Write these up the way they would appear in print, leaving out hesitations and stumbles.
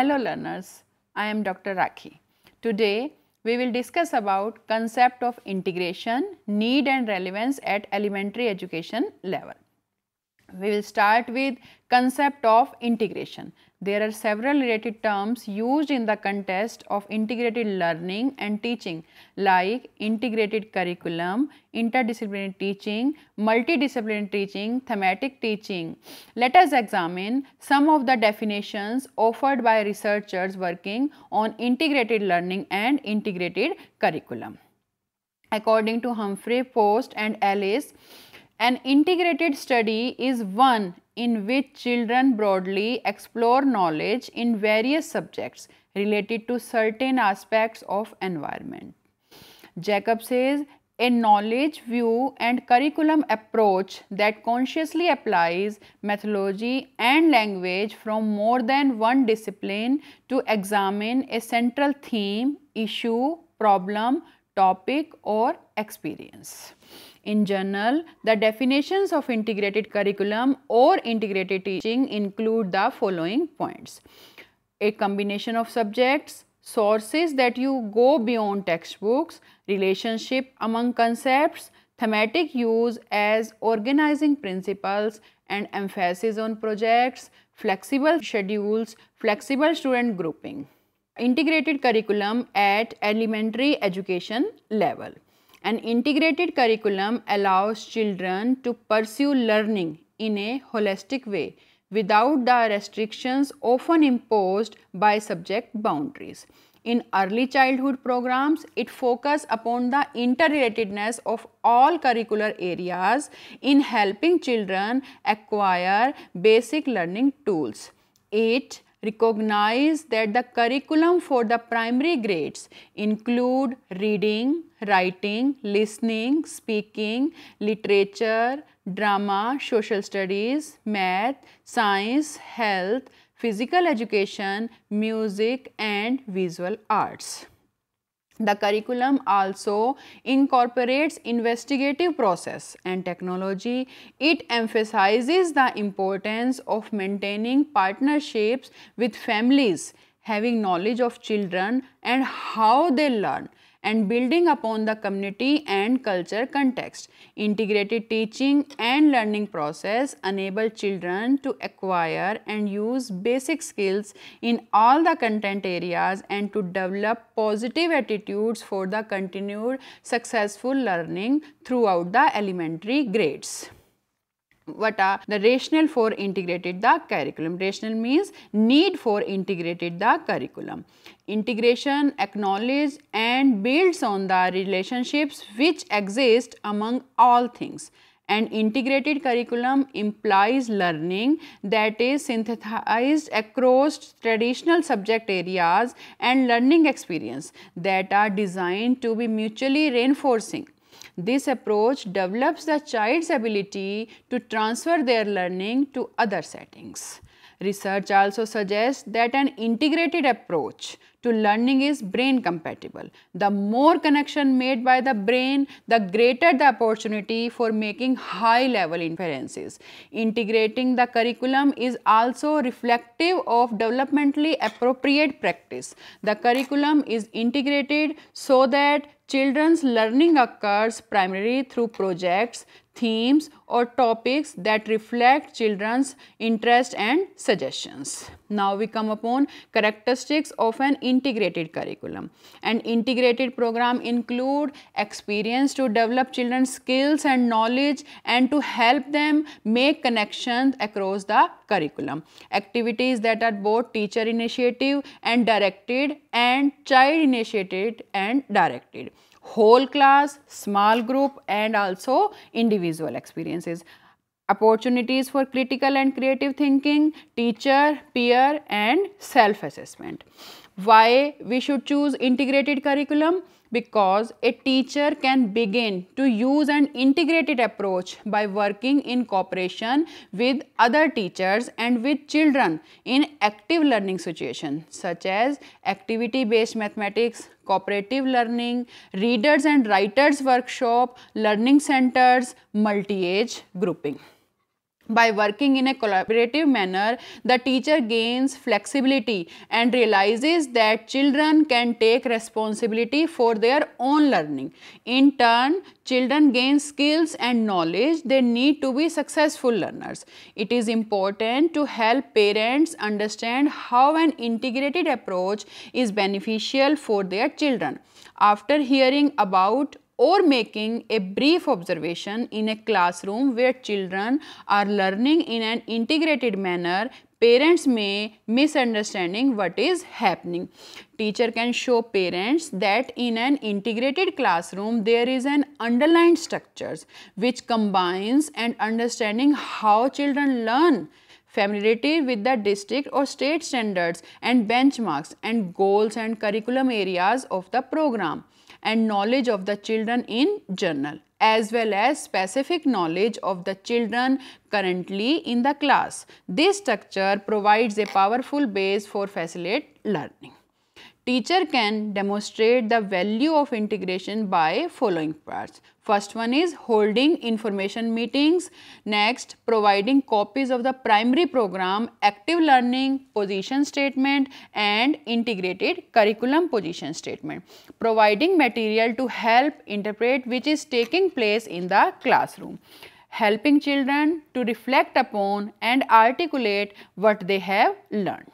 Hello learners, I am Dr. Rakhi. Today we will discuss about concept of integration, need and relevance at elementary education level. We will start with concept of integration. There are several related terms used in the context of integrated learning and teaching like integrated curriculum, interdisciplinary teaching, multidisciplinary teaching, thematic teaching. Let us examine some of the definitions offered by researchers working on integrated learning and integrated curriculum. According to Humphrey, Post and Ellis, an integrated study is one in which children broadly explore knowledge in various subjects related to certain aspects of environment. Jacob says, a knowledge view and curriculum approach that consciously applies methodology and language from more than one discipline to examine a central theme, issue, problem, topic or experience. In general, the definitions of integrated curriculum or integrated teaching include the following points: a combination of subjects, sources that you go beyond textbooks, relationship among concepts, thematic use as organizing principles and emphasis on projects, flexible schedules, flexible student grouping. Integrated curriculum at elementary education level. An integrated curriculum allows children to pursue learning in a holistic way without the restrictions often imposed by subject boundaries. In early childhood programs, it focuses upon the interrelatedness of all curricular areas in helping children acquire basic learning tools. 8. Recognize that the curriculum for the primary grades include reading, writing, listening, speaking, literature, drama, social studies, math, science, health, physical education, music and visual arts. The curriculum also incorporates investigative process and technology. It emphasizes the importance of maintaining partnerships with families, having knowledge of children and how they learn, and building upon the community and culture context. Integrated teaching and learning process enable children to acquire and use basic skills in all the content areas and to develop positive attitudes for the continued successful learning throughout the elementary grades. What are the rationale for integrated the curriculum? Rationale means need for integrated the curriculum. Integration acknowledges and builds on the relationships which exist among all things. An integrated curriculum implies learning that is synthesized across traditional subject areas and learning experience that are designed to be mutually reinforcing. This approach develops the child's ability to transfer their learning to other settings. Research also suggests that an integrated approach to learning is brain compatible. The more connection made by the brain, the greater the opportunity for making high level inferences. Integrating the curriculum is also reflective of developmentally appropriate practice. The curriculum is integrated so that children's learning occurs primarily through projects, themes or topics that reflect children's interest and suggestions. Now we come upon characteristics of an integrated curriculum. An integrated program include experience to develop children's skills and knowledge and to help them make connections across the curriculum. Activities that are both teacher initiative and directed and child initiated and directed. Whole class, small group and also individual experiences. Opportunities for critical and creative thinking, teacher, peer and self-assessment. Why we should choose integrated curriculum? Because a teacher can begin to use an integrated approach by working in cooperation with other teachers and with children in active learning situations such as activity-based mathematics, cooperative learning, readers and writers workshop, learning centers, multi-age grouping. By working in a collaborative manner, the teacher gains flexibility and realizes that children can take responsibility for their own learning. In turn, children gain skills and knowledge they need to be successful learners. It is important to help parents understand how an integrated approach is beneficial for their children. After hearing about or making a brief observation in a classroom where children are learning in an integrated manner, parents may misunderstanding what is happening. Teacher can show parents that in an integrated classroom there is an underlying structures which combines and understanding how children learn. Familiarity with the district or state standards and benchmarks and goals and curriculum areas of the program, and knowledge of the children in general, as well as specific knowledge of the children currently in the class. This structure provides a powerful base for facilitate learning. Teacher can demonstrate the value of integration by following parts. First one is holding information meetings. Next, providing copies of the primary program, active learning, position statement and integrated curriculum position statement. Providing material to help interpret which is taking place in the classroom. Helping children to reflect upon and articulate what they have learned.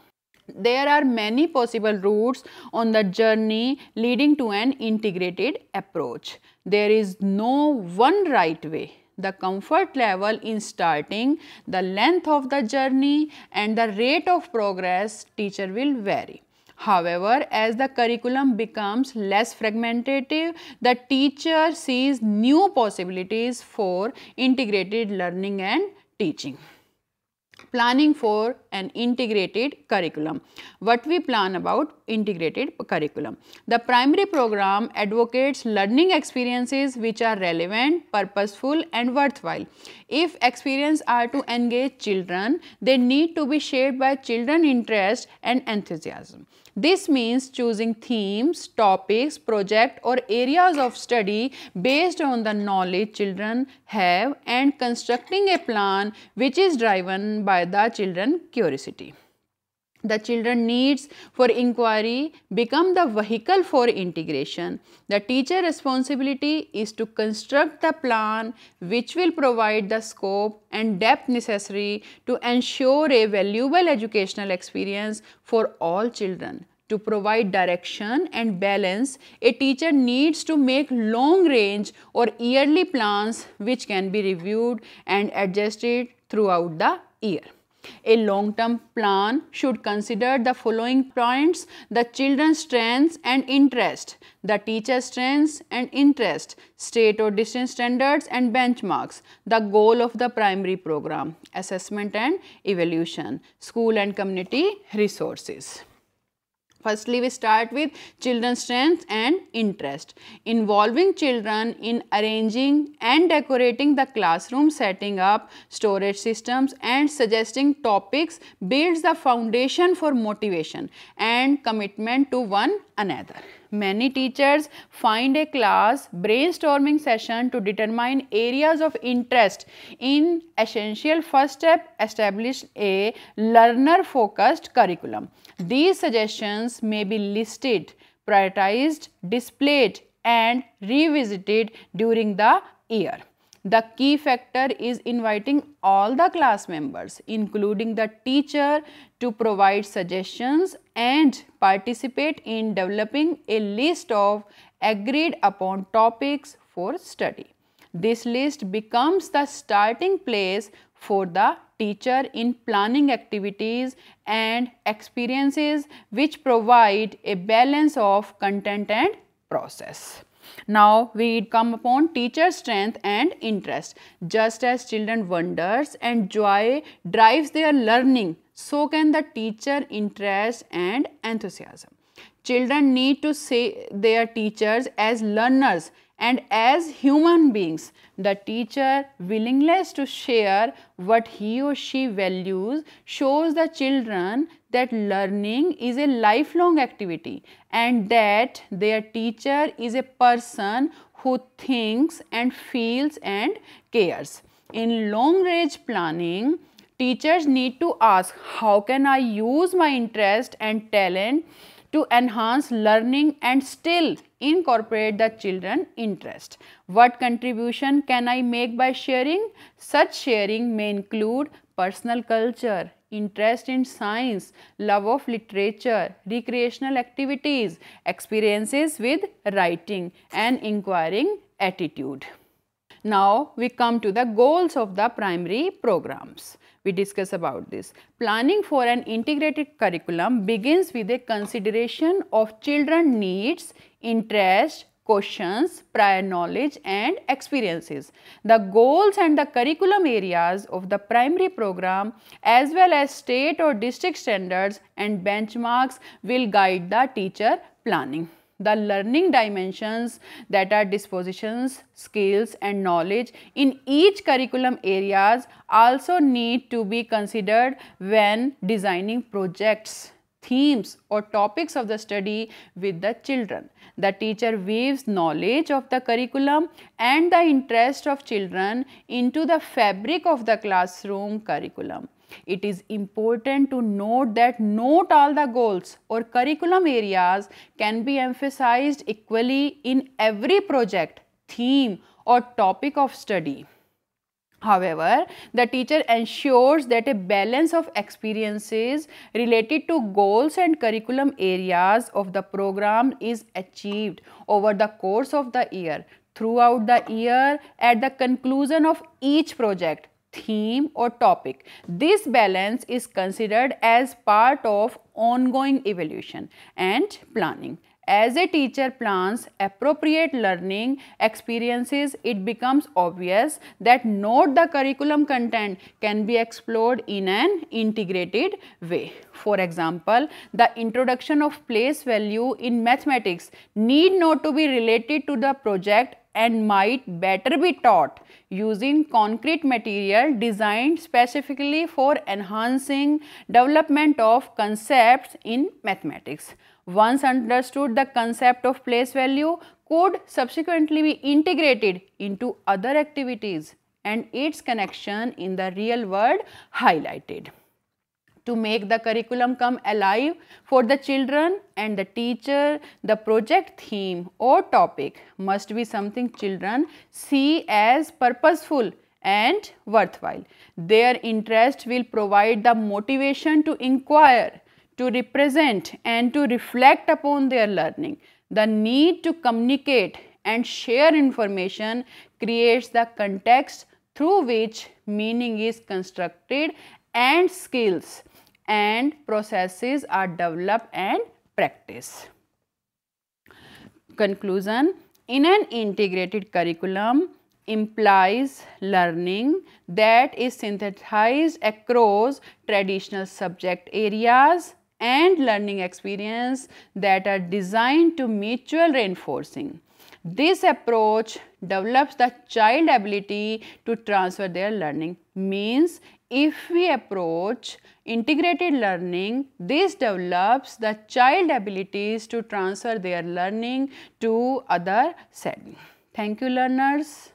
There are many possible routes on the journey leading to an integrated approach. There is no one right way. The comfort level in starting, the length of the journey and the rate of progress teacher will vary. However, as the curriculum becomes less fragmented, the teacher sees new possibilities for integrated learning and teaching. Planning for an integrated curriculum. What we plan about integrated curriculum? The primary program advocates learning experiences which are relevant, purposeful and worthwhile. If experiences are to engage children, they need to be shaped by children's interest and enthusiasm. This means choosing themes, topics, projects or areas of study based on the knowledge children have and constructing a plan which is driven by the children's curiosity. The children needs for inquiry become the vehicle for integration. The teacher responsibility is to construct the plan which will provide the scope and depth necessary to ensure a valuable educational experience for all children. To provide direction and balance, a teacher needs to make long range or yearly plans which can be reviewed and adjusted throughout the year. A long-term plan should consider the following points: the children's strengths and interest, the teacher's strengths and interest, state or district standards and benchmarks, the goal of the primary program, assessment and evaluation, school and community resources. Firstly, we start with children's strengths and interest. Involving children in arranging and decorating the classroom, setting up storage systems and suggesting topics builds the foundation for motivation and commitment to one another. Many teachers find a class brainstorming session to determine areas of interest in essential. First step, establish a learner-focused curriculum. These suggestions may be listed, prioritized, displayed and revisited during the year. The key factor is inviting all the class members, including the teacher, to provide suggestions and participate in developing a list of agreed upon topics for study. This list becomes the starting place for the teacher in planning activities and experiences which provide a balance of content and process. Now we come upon teacher's strength and interest. Just as children wonders and joy drives their learning, so can the teacher interest and enthusiasm. Children need to see their teachers as learners and as human beings. The teacher willingness to share what he or she values shows the children that learning is a lifelong activity and that their teacher is a person who thinks and feels and cares. In long-range planning, teachers need to ask, how can I use my interest and talent to enhance learning and still incorporate the children's interest? What contribution can I make by sharing? Such sharing may include personal culture, interest in science, love of literature, recreational activities, experiences with writing, and inquiring attitude. Now we come to the goals of the primary programs. We discuss about this. Planning for an integrated curriculum begins with a consideration of children's needs, interests, questions, prior knowledge and experiences. The goals and the curriculum areas of the primary program as well as state or district standards and benchmarks will guide the teacher planning. The learning dimensions, that are dispositions, skills and knowledge in each curriculum areas also need to be considered when designing projects, themes or topics of the study with the children. The teacher weaves knowledge of the curriculum and the interest of children into the fabric of the classroom curriculum. It is important to note that not all the goals or curriculum areas can be emphasized equally in every project, theme or topic of study. However, the teacher ensures that a balance of experiences related to goals and curriculum areas of the program is achieved over the course of the year, throughout the year, at the conclusion of each project, theme or topic. This balance is considered as part of ongoing evaluation and planning. As a teacher plans appropriate learning experiences, it becomes obvious that not the curriculum content can be explored in an integrated way. For example, the introduction of place value in mathematics need not to be related to the project and might better be taught using concrete material designed specifically for enhancing development of concepts in mathematics. Once understood, the concept of place value could subsequently be integrated into other activities and its connection in the real world highlighted. To make the curriculum come alive for the children and the teacher, the project theme or topic must be something children see as purposeful and worthwhile. Their interest will provide the motivation to inquire, to represent and to reflect upon their learning. The need to communicate and share information creates the context through which meaning is constructed and skills and processes are developed and practiced. Conclusion: in an integrated curriculum implies learning that is synthesized across traditional subject areas and learning experience that are designed to mutual reinforcing. This approach develops the child ability to transfer their learning. Means if we approach integrated learning, this develops the child abilities to transfer their learning to other settings. Thank you, learners.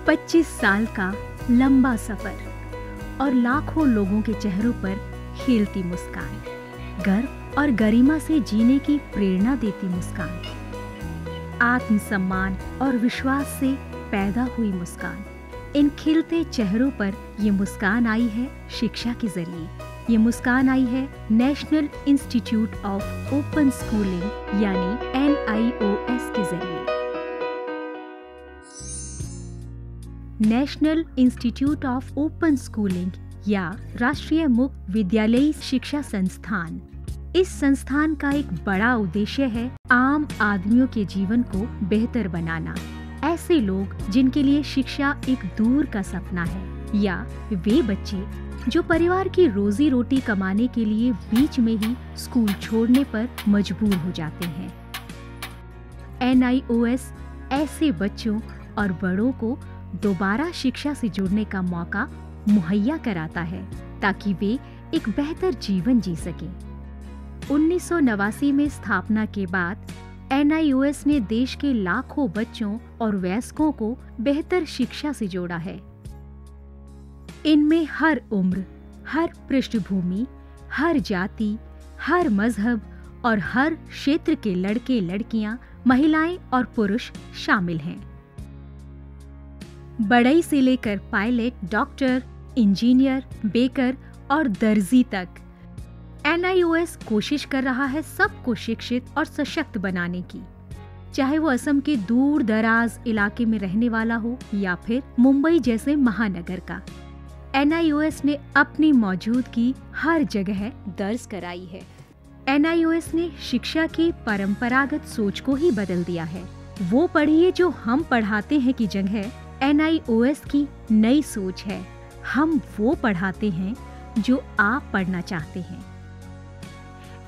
पच्चीस साल का लंबा सफर और लाखों लोगों के चेहरों पर खिलती मुस्कान, गर्व और गरिमा से जीने की प्रेरणा देती मुस्कान, आत्मसम्मान और विश्वास से पैदा हुई मुस्कान। इन खिलते चेहरों पर ये मुस्कान आई है शिक्षा के जरिए। ये मुस्कान आई है national institute of open schooling यानी NIOS के जरिए। National institute of open schooling या राष्ट्रीय मुक्त विद्यालयी शिक्षा संस्थान, इस संस्थान का एक बड़ा उद्देश्य है आम आदमियों के जीवन को बेहतर बनाना। ऐसे लोग जिनके लिए शिक्षा एक दूर का सपना है या वे बच्चे जो परिवार की रोजी रोटी कमाने के लिए बीच में ही स्कूल छोड़ने पर मजबूर हो जाते हैं। NIOS ऐसे बच्चों और बड़ों को दोबारा शिक्षा से जुड़ने का मौका मुहैया कराता है ताकि वे एक बेहतर जीवन जी सकें। 1989 में स्थापना के बाद NIOS ने देश के लाखों बच्चों और वयस्कों को बेहतर शिक्षा से जोड़ा है। इनमें हर उम्र, हर पृष्ठभूमि, हर जाति, हर मजहब और हर क्षेत्र के लड़के लड़कियां, महिलाएं और पुरुष शामिल हैं। बढ़ई से लेकर पायलट, डॉक्टर, इंजीनियर, बेकर और दर्जी तक NIOS कोशिश कर रहा है सबको शिक्षित और सशक्त बनाने की, चाहे वो असम के दूर दराज इलाके में रहने वाला हो या फिर मुंबई जैसे महानगर का। NIOS ने अपनी मौजूदगी हर जगह दर्ज कराई है। NIOS ने शिक्षा की परंपरागत सोच को ही बदल दिया है। वो पढ़िए जो हम पढ़ाते हैं की जगह NIOS की नई सोच है, हम वो पढ़ाते हैं जो आप पढ़ना चाहते हैं।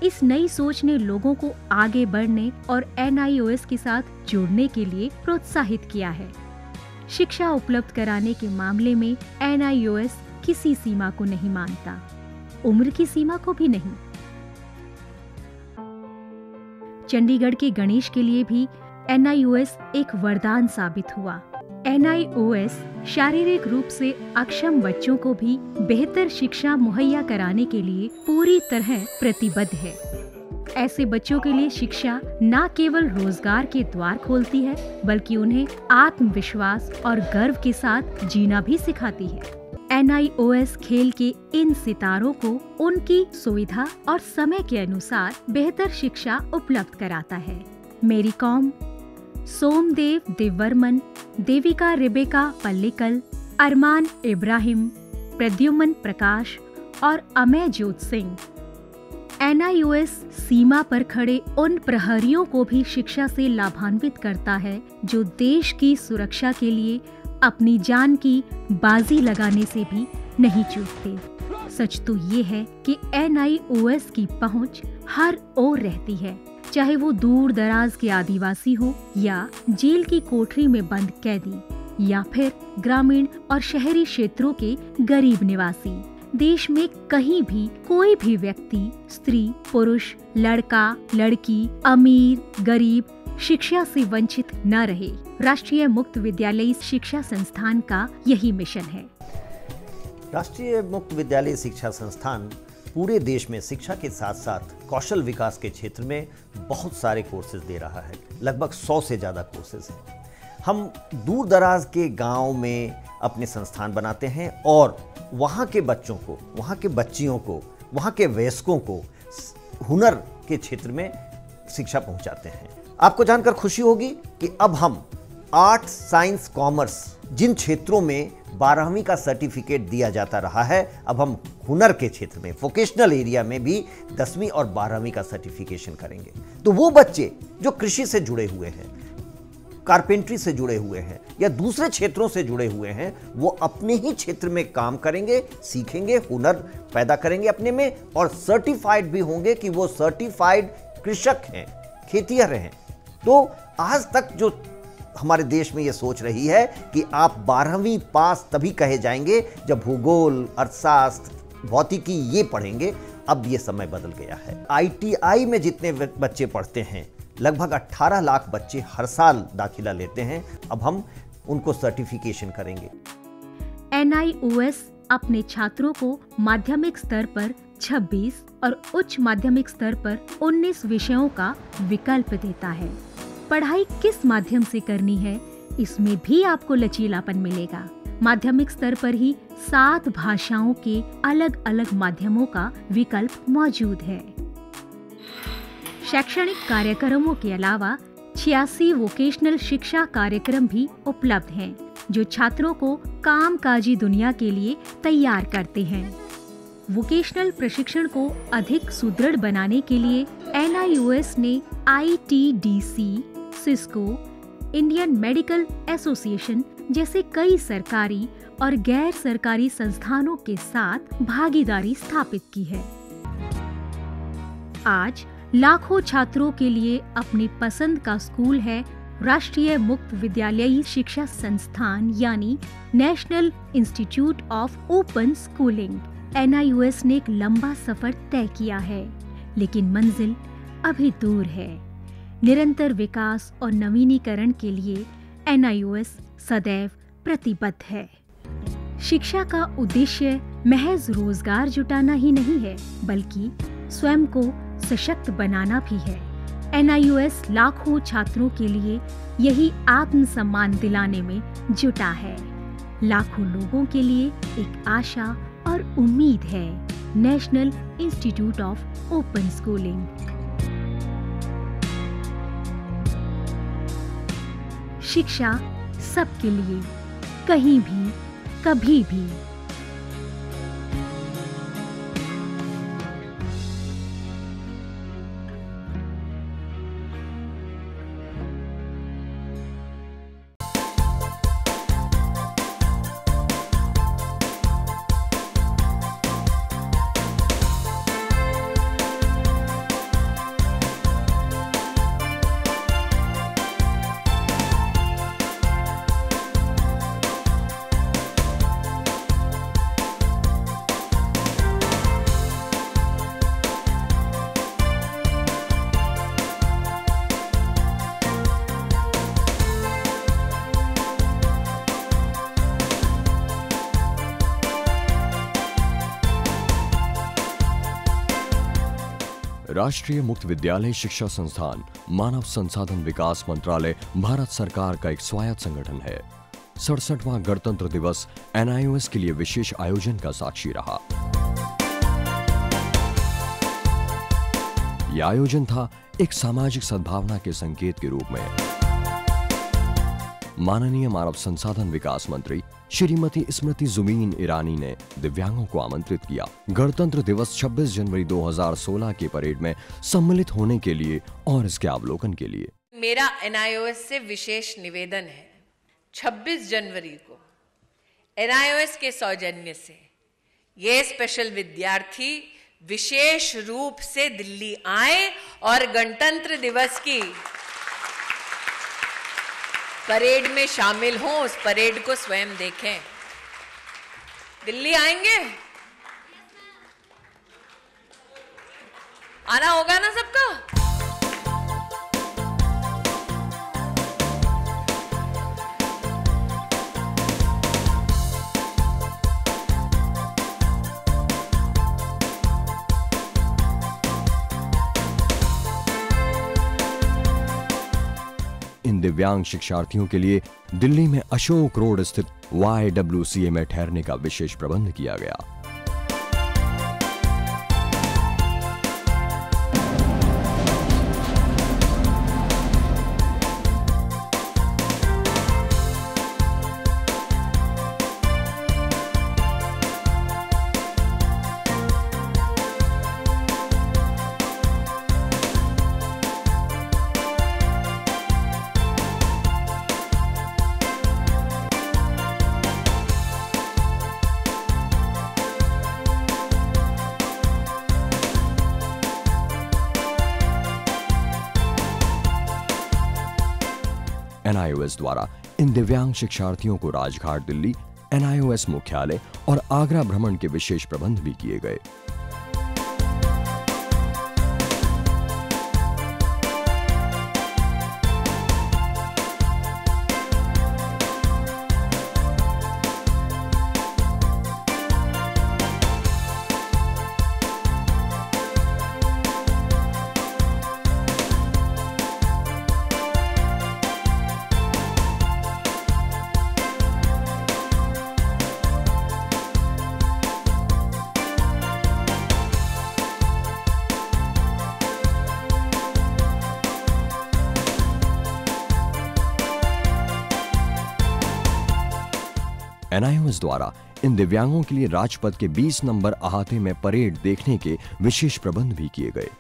इस नई सोच ने लोगों को आगे बढ़ने और NIOS के साथ जुड़ने के लिए प्रोत्साहित किया है। शिक्षा उपलब्ध कराने के मामले में NIOS किसी सीमा को नहीं मानता, उम्र की सीमा को भी नहीं। चंडीगढ़ के गणेश के लिए भी NIOS एक वरदान साबित हुआ। NIOS शारीरिक रूप से अक्षम बच्चों को भी बेहतर शिक्षा मुहैया कराने के लिए पूरी तरह प्रतिबद्ध है। ऐसे बच्चों के लिए शिक्षा न केवल रोजगार के द्वार खोलती है, बल्कि उन्हें आत्मविश्वास और गर्व के साथ जीना भी सिखाती है। NIOS खेल के इन सितारों को उनकी सुविधा और समय के अनुसार बेहतर शिक्षा उपलब्ध कराता है। मेरी कॉम, सोमदेव देववर्मन, देविका रेबेका पल्लिकल, अरमान इब्राहिम, प्रद्युमन प्रकाश और अमय जोत सिंह। NIOS सीमा पर खड़े उन प्रहरियों को भी शिक्षा से लाभान्वित करता है जो देश की सुरक्षा के लिए अपनी जान की बाजी लगाने से भी नहीं चूकते। सच तो ये है कि NIOS की पहुंच हर ओर रहती है, चाहे वो दूर दराज के आदिवासी हो या जेल की कोठरी में बंद कैदी या फिर ग्रामीण और शहरी क्षेत्रों के गरीब निवासी। देश में कहीं भी कोई भी व्यक्ति, स्त्री, पुरुष, लड़का, लड़की, अमीर, गरीब शिक्षा से वंचित न रहे। राष्ट्रीय मुक्त विद्यालयी शिक्षा संस्थान का यही मिशन है। राष्ट्रीय मुक्त विद्यालयी शिक्षा संस्थान पूरे देश में शिक्षा के साथ साथ कौशल विकास के क्षेत्र में बहुत सारे कोर्सेज दे रहा है। लगभग 100 से ज़्यादा कोर्सेज हैं। हम दूर दराज के गांव में अपने संस्थान बनाते हैं और वहाँ के बच्चों को, वहाँ के बच्चियों को, वहाँ के वयस्कों को हुनर के क्षेत्र में शिक्षा पहुँचाते हैं। आपको जानकर खुशी होगी कि अब हम आर्ट, साइंस, कॉमर्स जिन क्षेत्रों में 12वीं का सर्टिफिकेट दिया जाता रहा है, अब हम हुनर के क्षेत्र में, वोकेशनल एरिया में भी 10वीं और 12वीं का सर्टिफिकेशन करेंगे। तो वो बच्चे जो कृषि से जुड़े हुए हैं, कारपेंट्री से जुड़े हुए हैं या दूसरे क्षेत्रों से जुड़े हुए हैं, वो अपने ही क्षेत्र में काम करेंगे, सीखेंगे, हुनर पैदा करेंगे अपने में और सर्टिफाइड भी होंगे कि वो सर्टिफाइड कृषक हैं, खेतिहर हैं। तो आज तक जो हमारे देश में ये सोच रही है कि आप 12वीं पास तभी कहे जाएंगे जब भूगोल, अर्थशास्त्र, भौतिकी ये पढ़ेंगे, अब ये समय बदल गया है। ITI में जितने बच्चे पढ़ते हैं, लगभग 18 लाख बच्चे हर साल दाखिला लेते हैं। अब हम उनको सर्टिफिकेशन करेंगे। NIOS अपने छात्रों को माध्यमिक स्तर पर 26 और उच्च माध्यमिक स्तर पर 19 विषयों का विकल्प देता है। पढ़ाई किस माध्यम से करनी है, इसमें भी आपको लचीलापन मिलेगा। माध्यमिक स्तर पर ही 7 भाषाओं के अलग अलग माध्यमों का विकल्प मौजूद है। शैक्षणिक कार्यक्रमों के अलावा 86 वोकेशनल शिक्षा कार्यक्रम भी उपलब्ध हैं, जो छात्रों को कामकाजी दुनिया के लिए तैयार करते हैं। वोकेशनल प्रशिक्षण को अधिक सुदृढ़ बनाने के लिए NIOS ने ITDC, Cisco, Indian medical association जैसे कई सरकारी और गैर सरकारी संस्थानों के साथ भागीदारी स्थापित की है। आज लाखों छात्रों के लिए अपनी पसंद का स्कूल है राष्ट्रीय मुक्त विद्यालयी शिक्षा संस्थान यानी national institute of open schooling NIOS ने एक लंबा सफर तय किया है, लेकिन मंजिल अभी दूर है। निरंतर विकास और नवीनीकरण के लिए NIOS सदैव प्रतिबद्ध है। शिक्षा का उद्देश्य महज रोजगार जुटाना ही नहीं है, बल्कि स्वयं को सशक्त बनाना भी है। NIOS लाखों छात्रों के लिए यही आत्मसम्मान दिलाने में जुटा है। लाखों लोगों के लिए एक आशा और उम्मीद है। National institute of open schooling. शिक्षा सबके लिए, कहीं भी, कभी भी। राष्ट्रीय मुक्त विद्यालय शिक्षा संस्थान मानव संसाधन विकास मंत्रालय भारत सरकार का एक स्वायत्त संगठन है। 67वां गणतंत्र दिवस NIOS के लिए विशेष आयोजन का साक्षी रहा। यह आयोजन था एक सामाजिक सद्भावना के संकेत के रूप में। माननीय मानव संसाधन विकास मंत्री श्रीमती स्मृति जुबीन ईरानी ने दिव्यांगों को आमंत्रित किया गणतंत्र दिवस 26 जनवरी 2016 के परेड में सम्मिलित होने के लिए और इसके अवलोकन के लिए। मेरा NIOS से विशेष निवेदन है, 26 जनवरी को NIOS के सौजन्य से ये स्पेशल विद्यार्थी विशेष रूप से दिल्ली आए और गणतंत्र दिवस की परेड में शामिल हों, उस परेड को स्वयं देखें। दिल्ली आएंगे? आना होगा ना सबका? इन दिव्यांग शिक्षार्थियों के लिए दिल्ली में अशोक रोड स्थित YWCA में ठहरने का विशेष प्रबंध किया गया। NIOS द्वारा इन दिव्यांग शिक्षार्थियों को राजघाट दिल्ली, NIOS मुख्यालय और आगरा भ्रमण के विशेष प्रबंध भी किए गए। NIOS द्वारा इन दिव्यांगों के लिए राजपथ के 20 नंबर अहाते में परेड देखने के विशेष प्रबंध भी किए गए।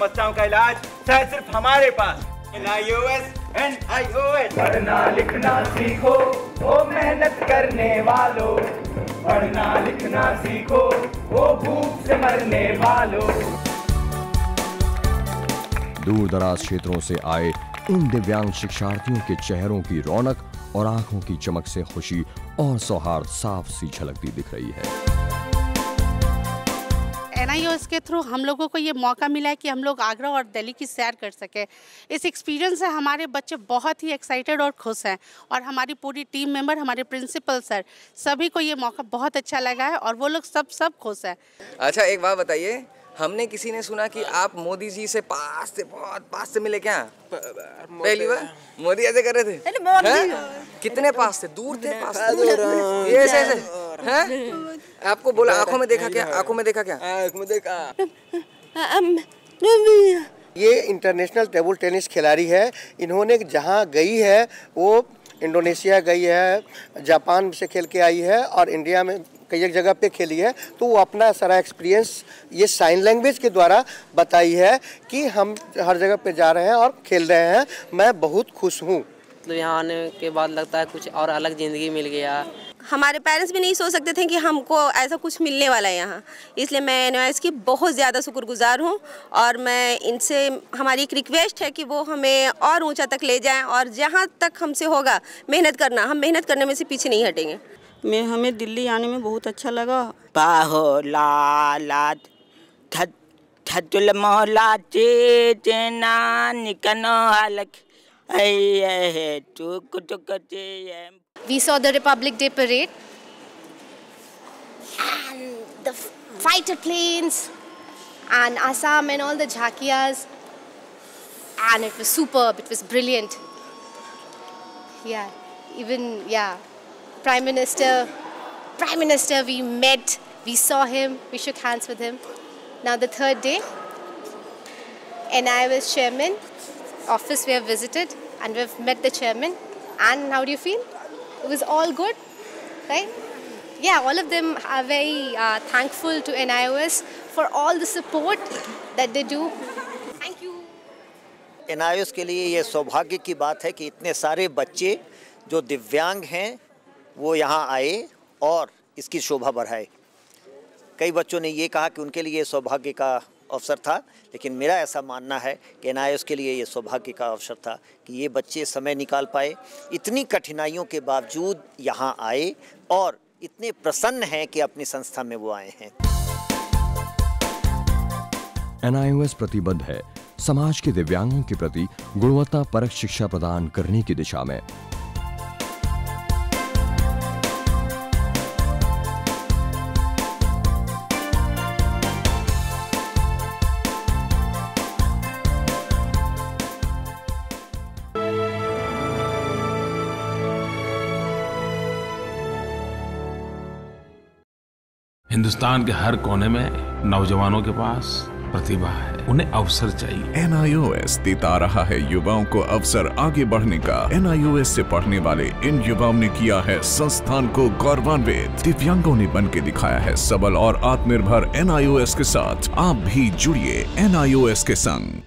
समस्याओं का इलाज शायद सिर्फ हमारे पास। NIOS NIOS। पढ़ना लिखना सीखो वो मेहनत करने वालों, पढ़ना लिखना सीखो वो भूख से मरने वालों। दूर दराज क्षेत्रों से आए इन दिव्यांग शिक्षार्थियों के चेहरों की रौनक और आंखों की चमक से खुशी और सौहार्द साफ सी झलकती दिख रही है। NIOS के थ्रू हम लोगों को ये मौका मिला है कि हम लोग आगरा और दिल्ली की सैर कर सके। इस एक्सपीरियंस से हमारे बच्चे बहुत ही एक्साइटेड और खुश हैं, और हमारी पूरी टीम मेंबर, हमारे प्रिंसिपल सर, सभी को ये मौका बहुत अच्छा लगा है और वो लोग सब खुश हैं। अच्छा, एक बात बताइए, हमने किसी ने सुना कि आप मोदी जी से बहुत पास से मिले क्या? पहली बार मोदी ऐसे कर रहे थे? कितने पास थे? दूर थे, पास थे? ये ऐसे हैं? आपको बोला आंखों में देखा क्या? आंखों में देखा क्या? आंखों में देखा। ये इंटरनेशनल टेबल टेनिस खिलाड़ी है। इन्होंने जहाँ गई है वो इंडोनेशिया गई है, जापान से खेल के आई है और इंडिया में कई एक जगह पे खेली है। तो वो अपना सारा एक्सपीरियंस ये साइन लैंग्वेज के द्वारा बताई है कि हम हर जगह पे जा रहे हैं और खेल रहे हैं। मैं बहुत खुश हूँ। तो यहाँ आने के बाद लगता है कुछ और अलग ज़िंदगी मिल गया। हमारे पेरेंट्स भी नहीं सोच सकते थे कि हमको ऐसा कुछ मिलने वाला है यहाँ, इसलिए मैं NIOS की बहुत ज़्यादा शुक्रगुजार हूँ। और मैं इनसे, हमारी एक रिक्वेस्ट है कि वो हमें और ऊंचा तक ले जाएं और जहाँ तक हमसे होगा मेहनत करना, हम मेहनत करने में से पीछे नहीं हटेंगे। हमें दिल्ली आने में बहुत अच्छा लगा। पाहो लालात ठठुल मोहला चेना निकनो हालक ऐ टुक टुक चे। We saw the Republic Day parade and the fighter planes and Assam and all the jhakias, and it was superb, it was brilliant. Yeah, even Prime Minister we met, we saw him, we shook hands with him. Now the third day, NIOS chairman office we have visited and we've met the chairman. And how do you feel? It was all good, right? Yeah, all of them are very thankful to NIOS for all the support that they do. Thank you. NIOS के लिए ये सौभाग्य की बात है कि इतने सारे बच्चे जो दिव्यांग हैं वो यहाँ आए और इसकी शोभा बढ़ाए। कई बच्चों ने ये कहा कि उनके लिए सौभाग्य का अवसर था, लेकिन मेरा ऐसा मानना है कि NIOS के लिए ये सौभाग्य का अवसर था कि ये बच्चे समय निकाल पाए, इतनी कठिनाइयों के बावजूद यहाँ आए और इतने प्रसन्न हैं कि अपनी संस्था में वो आए हैं। NIOS प्रतिबद्ध है समाज के दिव्यांगों के प्रति गुणवत्ता परक शिक्षा प्रदान करने की दिशा में। हिंदुस्तान के हर कोने में नौजवानों के पास प्रतिभा है, उन्हें अवसर चाहिए। NIOS देता रहा है युवाओं को अवसर आगे बढ़ने का। NIOS से पढ़ने वाले इन युवाओं ने किया है संस्थान को गौरवान्वित। दिव्यांगों ने बन के दिखाया है सबल और आत्मनिर्भर। NIOS के साथ आप भी जुड़िए NIOS के संग।